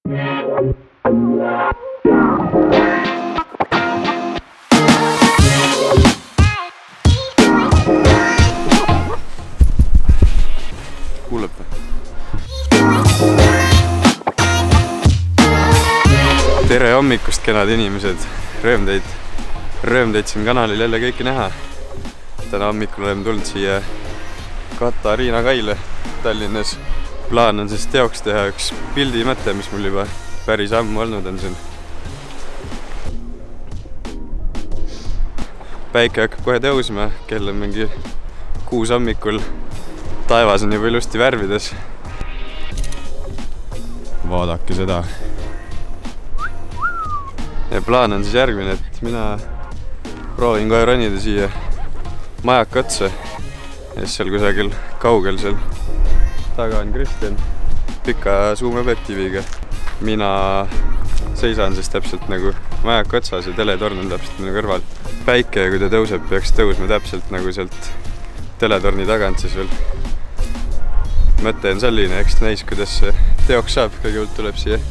Kuuleb või? Tere hommikust, kenad inimesed! Rõõm teid siin kanalil jälle kõiki näha. Täna hommikul oleme tulnud siia Katariina kaile Tallinnas. Plaan on siis teoks teha üks pildimõte, mis mul juba päris ammu olnud on siin. Päike hakkab kohe tõusma, kell on mingi 6 hommikul. Taevas on juba ilusti värvides. Vaadake seda. Ja plaan on siis järgmine, et mina proovin kohe ronida siia majaka otsa. Ja seal kusagil kaugel seal taga on Kristjan pika suumobjektiiviga. Mina seisan siis täpselt nagu majaka otsas ja teletorn on täpselt minu kõrval. Päike, kui ta tõuseb, peaks tõusma täpselt nagu sealt teletorni tagant siis veel. Mõte on selline, eks näis, kuidas see teoks saab, kõigepealt tuleb siia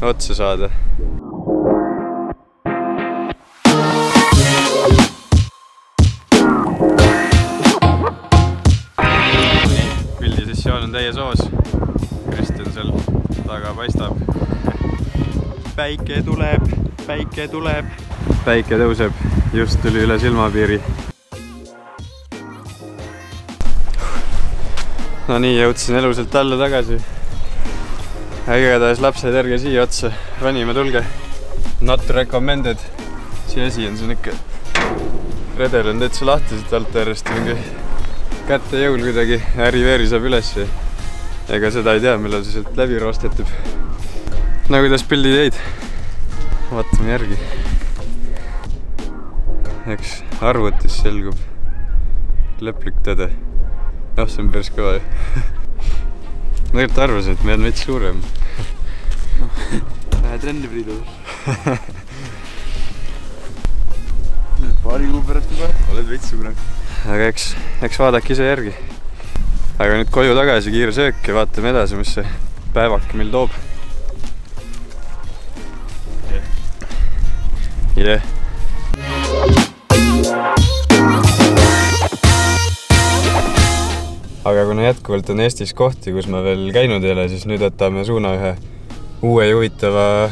otsa saada. Pildisessioon on täies hoos. Kristjan seal taga paistab. Päike tuleb, päike tuleb. Päike tõuseb, just tuli üle silmapiiri. No nii, jõudsin elusalt alla tagasi. Igatahes lapsed, ärge siia otsa. Ronime, tulge. Not recommended. Siia asi on siin ikka. Redel on täitsa lahti siit alt äärest. Mingi kätte jõul kuidagi äri-veeri saab üles. Ega seda ei tea, millal see sealt läbi roostetub. No kuidas pildid jäid? Vaatame järgi. Eks arvutis selgub lõplik tõde. Noh, see on päris kõva ju. Ma tegelikult arvasin, et me on veits suurem. Vähe trenni priidud. Paari kuu pärast juba oled veits suurem. Aga eks vaadake ise järgi. Aga nüüd koju tagasi, kiire söök ja vaatame edasi, mis see päevak meil toob. Yeah. Aga kuna jätkuvalt on Eestis kohti, kus ma veel käinud ei ole, siis nüüd võtame suuna ühe uue juhitava...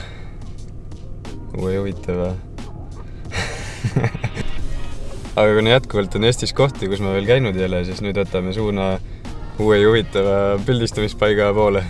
Aga kuna jätkuvalt on Eestis kohti, kus ma veel käinud ei ole, siis nüüd võtame suuna uue juhitava pildistamispaiga poole.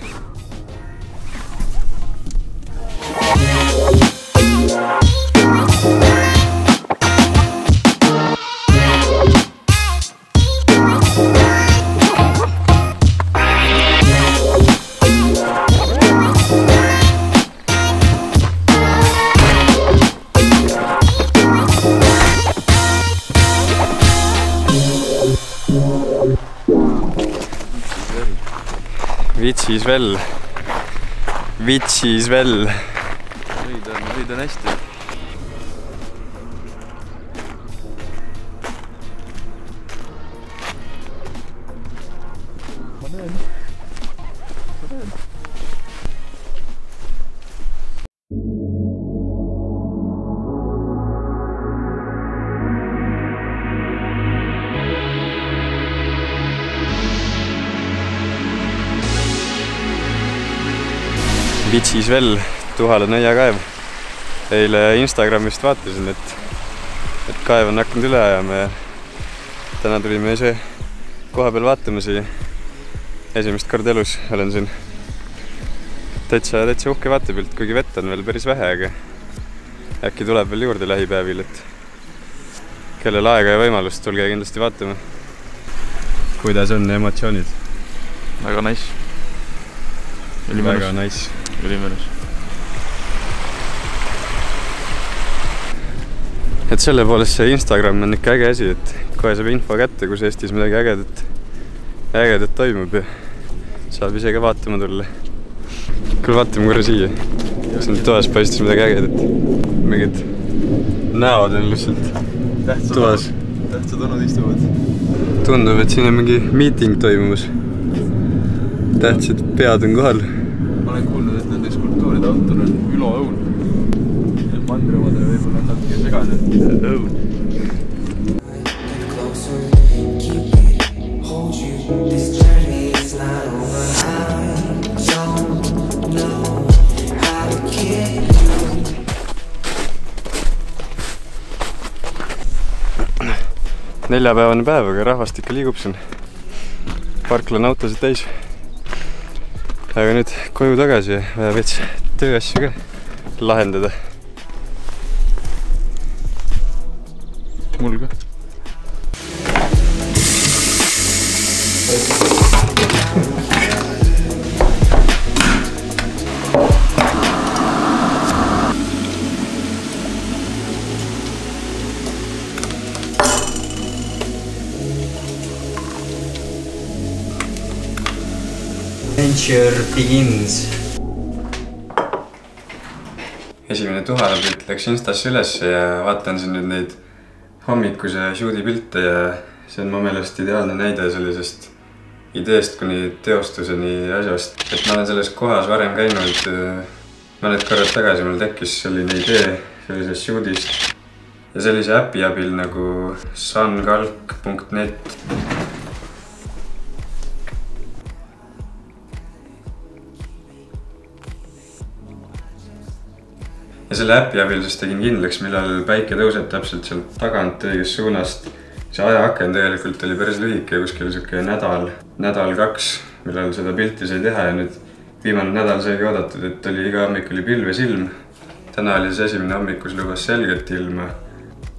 Vitsis veel. Võid on hästi. Ma näen. Vitsis veel, Tuhala nõiakaev. Eile Instagramist vaatasin, et kaev on hakanud üle ajama ja täna tulime ise koha peal vaatama siia. Esimest kord elus olen siin. Täitsa uhke vaatepilt, kuigi vett on veel päris vähe, aga äkki tuleb veel juurde lähipäevil, et kellel aega ja võimalust, tulge kindlasti vaatama. Kuidas on emotsioonid? Väga nice. Väga nice. Ülimõnus. Et selle poolest see Instagram on ikka äge asi, et kohe saab info kätte, kus Eestis midagi ägedat toimub ja saab ise ka vaatama tulla. Küll vaatame korra siia. Siin toas paistis midagi ägedat. Mingid näod on lihtsalt toas. Tähtsad onud istuvad. Tundub, et siin on mingi meeting toimumas. Tähtsad pead on kohal. Ma olen kuulnud, et nad üks skulptuuride autor on Ülo Õun. Mandriomade võib-olla on natuke segane. Õun. Neljapäevane päev, aga rahvast ikka liigub siin. Parkla on autosid täis. Aga nüüd koju tagasi ja vaja veits tööasju ka lahendada. Mul ka. Adventure begins. Esimene tuhalapilt läks Instasse üles ja vaatan siin nüüd neid hommikuse shooti pilte ja see on mu meelest ideaalne näide sellisest ideest kuni teostuseni asjast. Et ma olen selles kohas varem käinud mõned korrad tagasi, mul tekkis selline idee sellisest shootist ja sellise äpi abil nagu sunkalk.net. Ja selle äpi abil siis tegin kindlaks, millal päike tõuseb täpselt sealt tagant õigest suunast. See ajaaken tegelikult oli päris lühike, kuskil siuke nädal 2, millal seda pilti sai teha ja nüüd viimane nädal saigi oodatud, et oli iga hommik oli pilves ilm. Täna oli see esimene hommikus lubas selgelt ilma.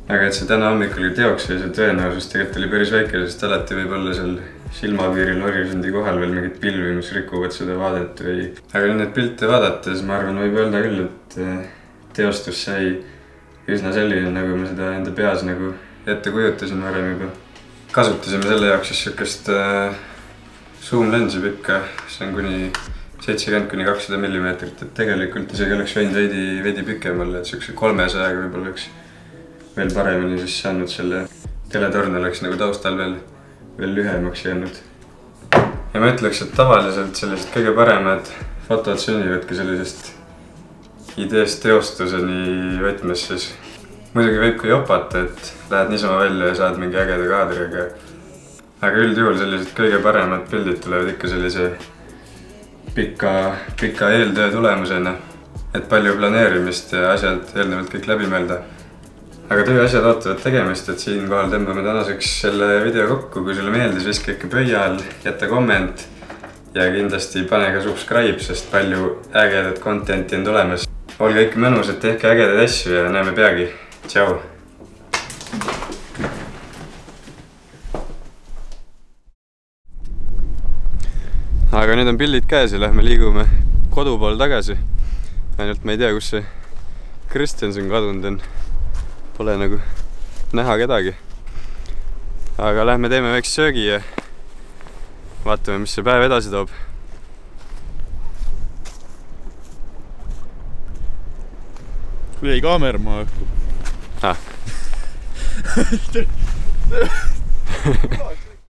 Aga et see täna hommikul teoks ja see tõenäosus tegelikult oli päris väike, sest alati võib olla seal silmapiiril horisondi kohal veel mingid pilvi, mis rikuvad seda vaadet või... Aga nüüd neid pilte vaadates ma arvan, võib öelda küll, et teostus sai üsna selline, nagu me seda enda peas nagu ette kujutasin varem juba. Kasutasime selle jaoks siis siukest zoom-lensi pikka, see on kuni 70–200 mm, et tegelikult isegi oleks võinud veidi pikem olla, et siukse 300-ga võib-olla oleks veel paremini siis saanud selle teletorn oleks nagu taustal veel lühemaks jäänud. Ja ma ütleks, et tavaliselt sellised kõige paremad fotod sünnivadki sellisest ideest teostuseni võtmes siis. Muidugi võib ka jopata, et lähed niisama välja ja saad mingi ägeda kaadriga. Aga üldjuhul sellised kõige paremad pildid tulevad ikka sellise pika eeltöö tulemusena. Et palju planeerimist ja asjad eelnevalt kõik läbi mõelda. Aga tööasjad ootavad tegemist, et siinkohal tõmbame tänaseks selle video kokku. Kui sulle meeldis, viska ikka pöia all, jätta komment ja kindlasti pane ka subscribe, sest palju ägedat contenti on tulemas. Olge ikka mõnusad, tehke ägedaid asju ja näeme peagi. Tšau! Aga nüüd on pildid käes ja lähme liigume kodu pool tagasi. Ainult ma ei tea, kus see Kristjan siin kadunud on. Pole nagu näha kedagi. Aga lähme teeme väikse söögi ja vaatame, mis see päev edasi toob. Kui jäi kaamer maa õhku.